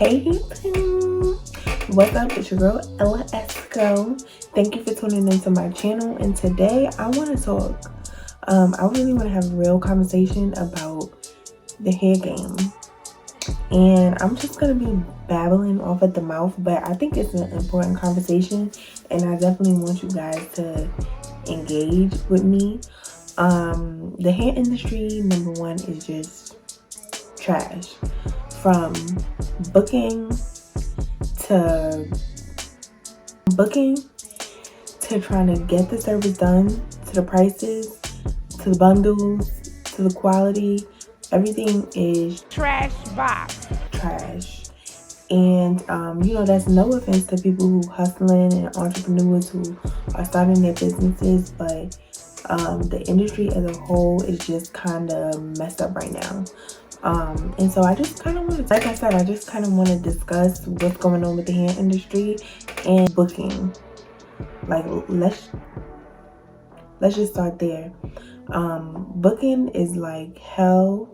Hey, what's up? It's your girl Ella Esco. Thank you for tuning into my channel. And today I want to talk. I really want to have a real conversation about the hair game. And I'm just gonna be babbling off at the mouth, but I think it's an important conversation, and I definitely want you guys to engage with me. The hair industry, number one, is just trash. From booking to trying to get the service done, to the prices, to the bundles, to the quality, everything is trash box. Trash. And that's no offense to people who hustling and entrepreneurs who are starting their businesses, but the industry as a whole is just kind of messed up right now. And so I just kind of want to, like I said, I just kind of want to discuss what's going on with the hair industry and booking. Like, let's just start there. Booking is like hell.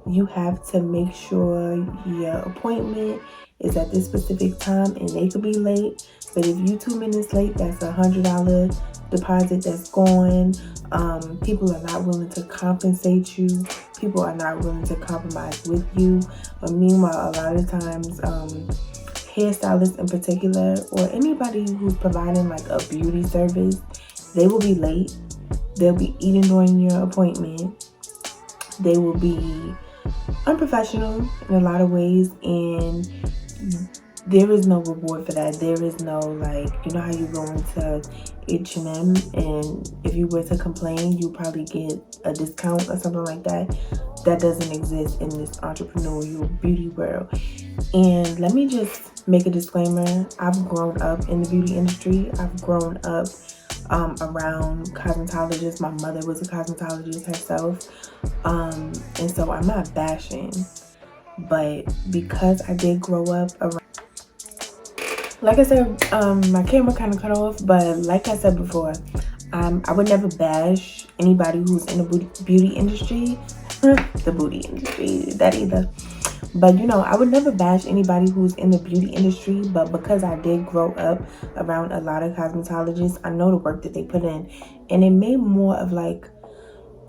You have to make sure your appointment is at this specific time, and they could be late. But if you 2 minutes late, that's $100 deposit that's gone. People are not willing to compensate you. People are not willing to compromise with you. But meanwhile, a lot of times, hairstylists in particular, or anybody who's providing like a beauty service, they will be late. They'll be eating during your appointment. They will be unprofessional in a lot of ways, and there is no reward for that. There is no, like, you know how you go into H&M, and if you were to complain, you probably get a discount or something like that. That doesn't exist in this entrepreneurial beauty world. And let me just make a disclaimer. I've grown up in the beauty industry. I've grown up around cosmetologists. My mother was a cosmetologist herself. And so I'm not bashing, but because I did grow up around, like I said, my camera kind of cut off, but like I said before, I would never bash anybody who's in the beauty industry, the booty industry, that either. But I would never bash anybody who's in the beauty industry, but because I did grow up around a lot of cosmetologists, I know the work that they put in, and it made more of like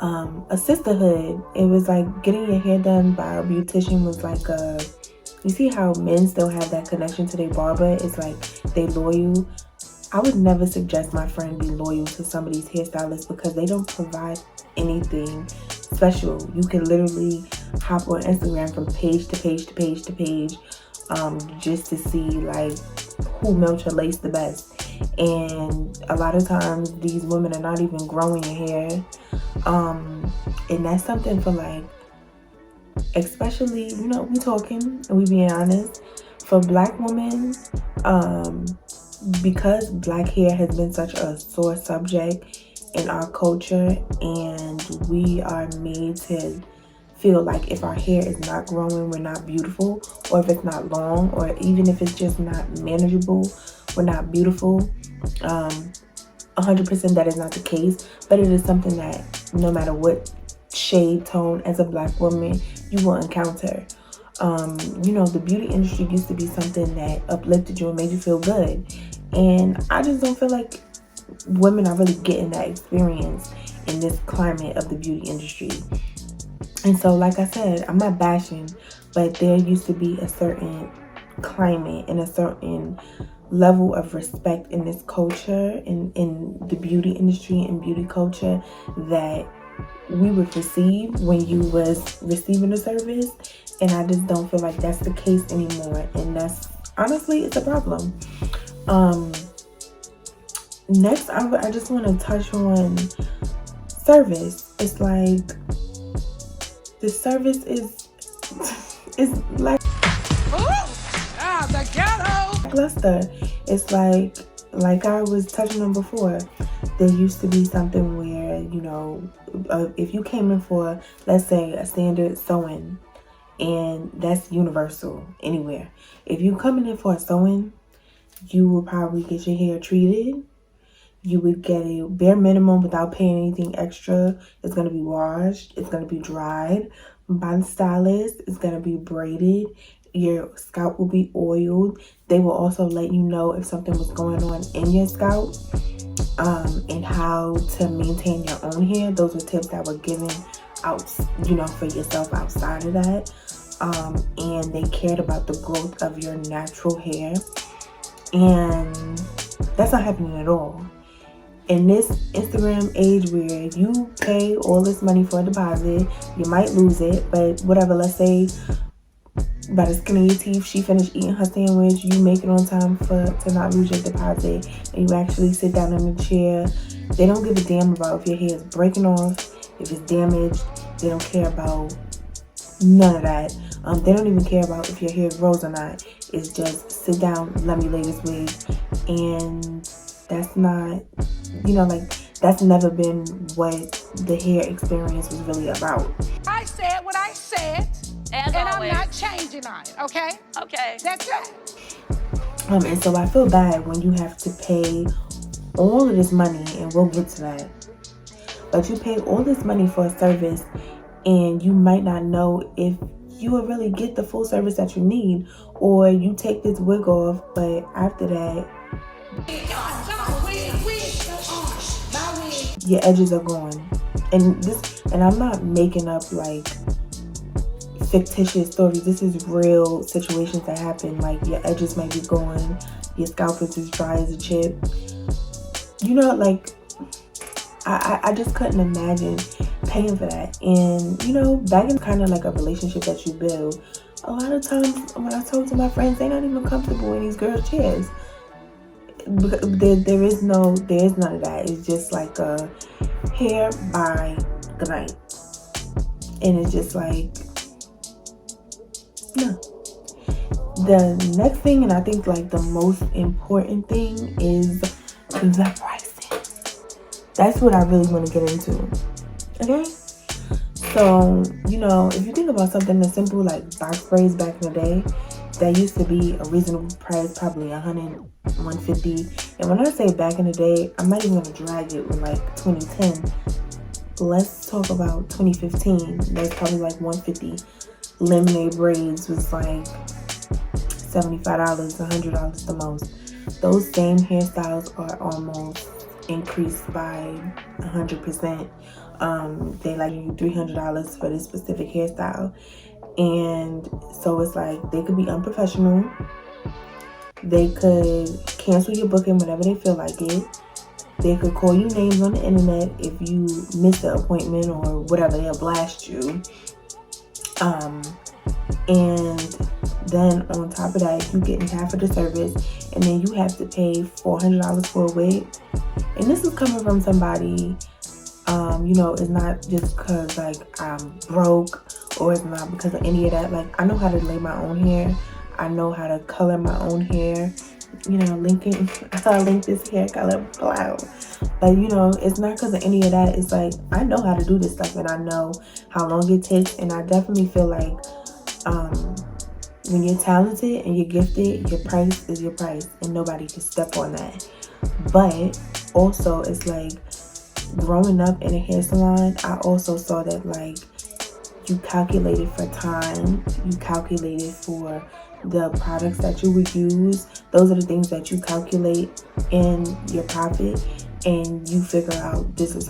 a sisterhood. It was like getting your hair done by a beautician was like you see how men still have that connection to their barber? It's like they loyal. I would never suggest my friend be loyal to somebody's hairstylist because they don't provide anything special. You can literally hop on Instagram from page to page to page to page just to see like who melts your lace the best. And a lot of times these women are not even growing your hair. And that's something for like, especially, we talking and we being honest, for Black women, because Black hair has been such a sore subject in our culture, and we are made to feel like if our hair is not growing, we're not beautiful, or if it's not long, or even if it's just not manageable, we're not beautiful. 100% that is not the case, but it is something that no matter what shade tone as a Black woman you will encounter. The beauty industry used to be something that uplifted you and made you feel good, and I just don't feel like women are really getting that experience in this climate of the beauty industry. And so, like I said, I'm not bashing, but there used to be a certain climate and a certain level of respect in this culture, in the beauty industry and beauty culture, that we would receive when you was receiving a service. And I just don't feel like that's the case anymore, and that's honestly, it's a problem. Next, I just want to touch on service. It's like the service is like The ghetto. cluster. It's like I was touching on before. There used to be something where if you came in for, let's say, a standard sewing, and that's universal anywhere. If you coming in for a sewing, you will probably get your hair treated. You would get a bare minimum without paying anything extra. It's going to be washed. It's going to be dried by the stylist. It's going to be braided. Your scalp will be oiled. They will also let you know if something was going on in your scalp, and how to maintain your own hair. Those were tips that were given out, for yourself outside of that. And they cared about the growth of your natural hair. And that's not happening at all. In this Instagram age where you pay all this money for a deposit, you might lose it, but whatever, let's say by the skin of your teeth, she finished eating her sandwich, you make it on time to not lose your deposit, and you actually sit down in the chair. They don't give a damn about if your hair is breaking off, if it's damaged. They don't care about none of that. They don't even care about if your hair grows or not. It's just sit down, let me lay this wig. And that's not, that's never been what the hair experience was really about. I said what I said, As and always. I'm not changing on it, okay? Okay. That's it. And so I feel bad when you have to pay all of this money, and we'll get to that. But you pay all this money for a service, and you might not know if you will really get the full service that you need, or you take this wig off, but after that, your edges are gone. And I'm not making up like fictitious stories. This is real situations that happen. Like your edges might be gone, your scalp is as dry as a chip. I just couldn't imagine paying for that. And back in kind of like a relationship that you build, a lot of times when I talk to my friends, they're not even comfortable in these girls' chairs. There is none of that. It's just like a hair by the night, and it's just like no. The next thing, and I think like the most important thing, is the pricing. That's what I really want to get into. Okay, so if you think about something as simple like box braids back in the day, that used to be a reasonable price, probably $100, $150. And when I say back in the day, I'm not even gonna drag it with like 2010. Let's talk about 2015. That's probably like $150. Lemonade braids was like $75, $100 the most. Those same hairstyles are almost increased by 100%. They like you $300 for this specific hairstyle. And so it's like they could be unprofessional. They could cancel your booking whenever they feel like it. They could call you names on the internet if you miss the appointment or whatever. They'll blast you. And then on top of that, you getting half of the service, and then you have to pay $400 for a wig. And this is coming from somebody, it's not just because like I'm broke, or it's not because of any of that. Like, I know how to lay my own hair. I know how to color my own hair. I'll link this hair color below. But it's not because of any of that. It's like I know how to do this stuff, and I know how long it takes. And I definitely feel like when you're talented and you're gifted, your price is your price, and nobody can step on that. But also, it's like growing up in a hair salon, I also saw that like you calculated for time, you calculated for the products that you would use. Those are the things that you calculate in your profit, and you figure out this is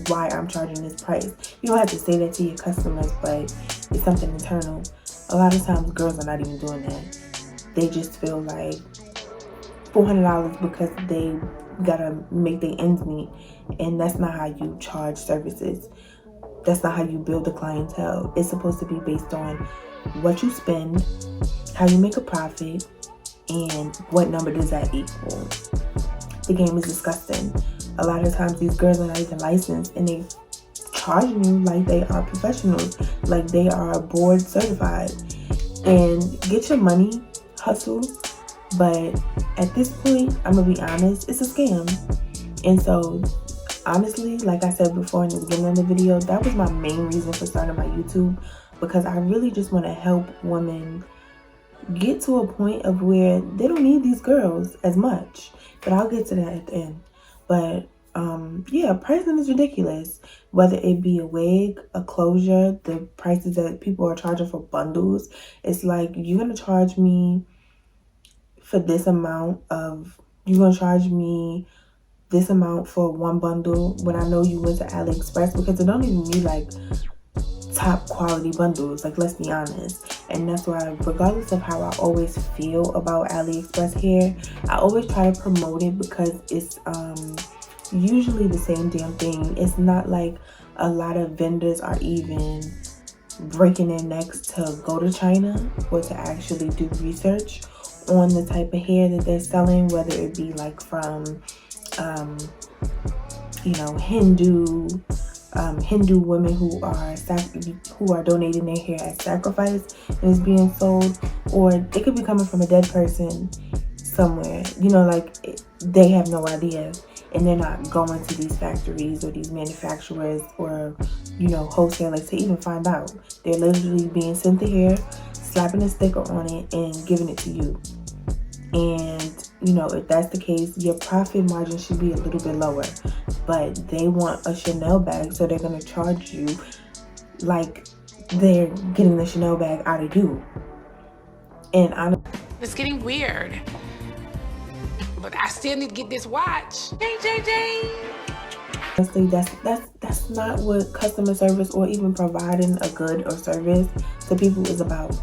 why I'm charging this price. You don't have to say that to your customers, but it's something internal. A lot of times girls are not even doing that. They just feel like $400 because they gotta make their ends meet, and that's not how you charge services. That's not how you build a clientele. It's supposed to be based on what you spend, how you make a profit, and what number does that equal. The game is disgusting. A lot of times these girls are not even licensed, and they charging you like they are professionals, like they are board certified. And get your money, hustle. But at this point, I'm gonna be honest, it's a scam. And so honestly, like I said before in the beginning of the video, that was my main reason for starting my YouTube, because I really just want to help women get to a point of where they don't need these girls as much. But I'll get to that at the end. But yeah, pricing is ridiculous. Whether it be a wig, a closure, the prices that people are charging for bundles, it's like you're gonna charge me for this amount of you're gonna charge me this amount for one bundle when I know you went to AliExpress, because it don't even need like top quality bundles, like, let's be honest. And that's why, regardless of how I always feel about AliExpress hair, I always try to promote it, because it's usually the same damn thing. It's not like a lot of vendors are even breaking their necks to go to China or to actually do research on the type of hair that they're selling, whether it be like from Hindu women who are donating their hair as sacrifice and is being sold, or it could be coming from a dead person somewhere. They have no idea, and they're not going to these factories or these manufacturers or wholesalers to even find out. They're literally being sent the hair, slapping a sticker on it, and giving it to you. And if that's the case, your profit margin should be a little bit lower. But they want a Chanel bag, so they're going to charge you like they're getting the Chanel bag out of you. And It's getting weird. But I still need to get this watch. Hey, JJ. honestly, that's not what customer service or even providing a good or service to people is about.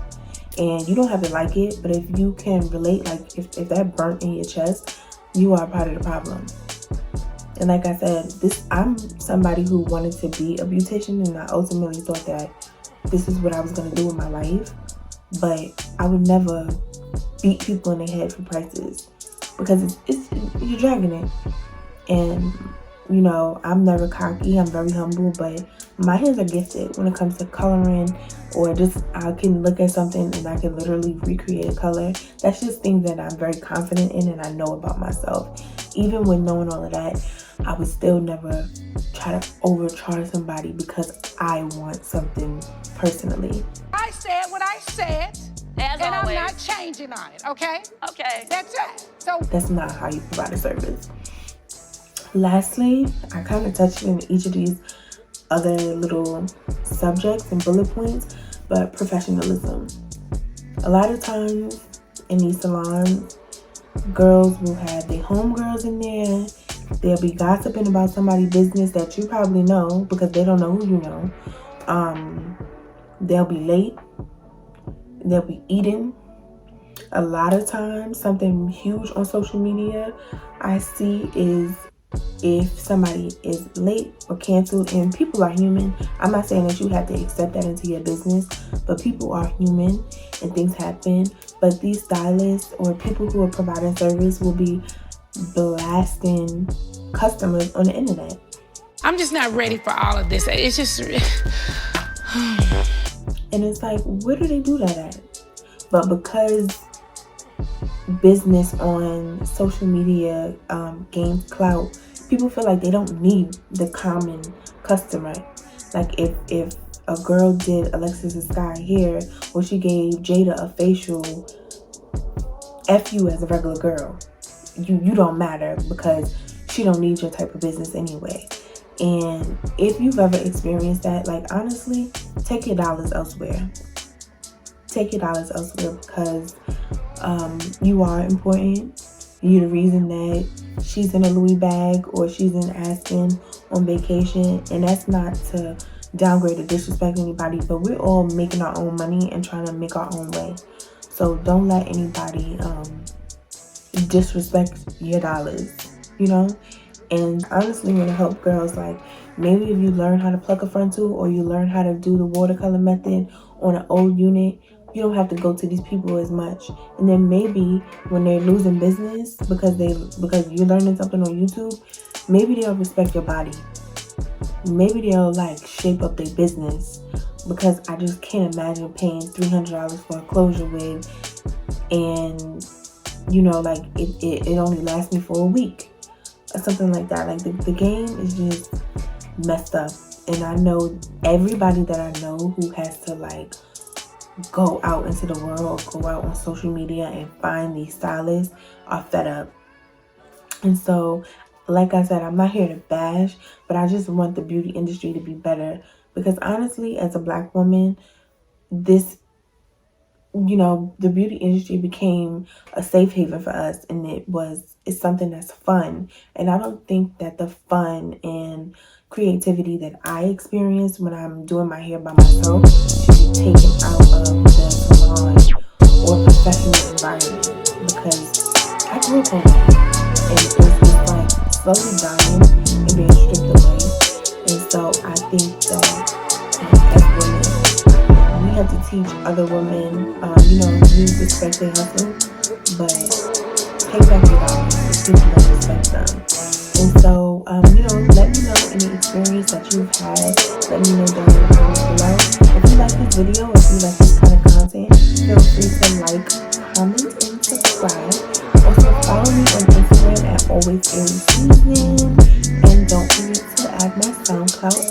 And you don't have to like it, but if you can relate, like if that burnt in your chest, you are part of the problem. And like I said, I'm somebody who wanted to be a beautician, and I ultimately thought that this is what I was going to do with my life. But I would never beat people in the head for prices, because you're dragging it. And I'm never cocky, I'm very humble, but my hands are gifted when it comes to coloring, or just I can look at something and I can literally recreate a color. That's just things that I'm very confident in and I know about myself. Even with knowing all of that, I would still never try to overcharge somebody because I want something personally. I said what I said. As and always. I'm not changing on it, okay? Okay. That's it. So that's not how you provide a service. Lastly, I kind of touched on each of these other little subjects and bullet points, but professionalism. A lot of times in these salons, girls will have their homegirls in there. They'll be gossiping about somebody's business that you probably know because they don't know who you know. They'll be late. They'll be eating. A lot of times, something huge on social media I see is if somebody is late or canceled, and people are human. I'm not saying that you have to accept that into your business, but people are human and things happen. But these stylists or people who are providing service will be blasting customers on the internet. I'm just not ready for all of this. It's just and it's like, where do they do that at? But because business on social media gains clout, people feel like they don't need the common customer. Like if a girl did Alexis Sky hair, or she gave Jada a facial, F you as a regular girl. You don't matter because she don't need your type of business anyway. And if you've ever experienced that, like, honestly, take your dollars elsewhere. Take your dollars elsewhere, because you are important. You're the reason that she's in a Louis bag or she's in Aspen on vacation. And that's not to downgrade or disrespect anybody, but we're all making our own money and trying to make our own way. So don't let anybody disrespect your dollars, And honestly, want to help girls, like, maybe if you learn how to pluck a frontal or you learn how to do the watercolor method on an old unit, you don't have to go to these people as much. And then maybe when they're losing business because you're learning something on YouTube, maybe they'll respect your body. Maybe they'll like shape up their business, because I just can't imagine paying $300 for a closure wig and like it only lasts me for a week or something like that. Like the game is just messed up. And I know everybody that I know who has to like go out into the world, go out on social media and find these stylists are fed up. And so like I said, I'm not here to bash, but I just want the beauty industry to be better. Because honestly, as a Black woman, this, the beauty industry became a safe haven for us, and it's something that's fun. And I don't think that the fun and creativity that I experience when I'm doing my hair by myself should be taken out of the salon or professional environment, because I grew up on that, and it's like slowly dying and being stripped away. And so I think that as women, we have to teach other women, you respect their hustle, but take back your dollars if people don't respect them. And so, let me know any experience that you've had. Let me know down in the comments below. If you like this video, if you like this kind of content, feel free to like, comment, and subscribe. Also, follow me on Instagram at always Aries Season. And don't forget to add my SoundCloud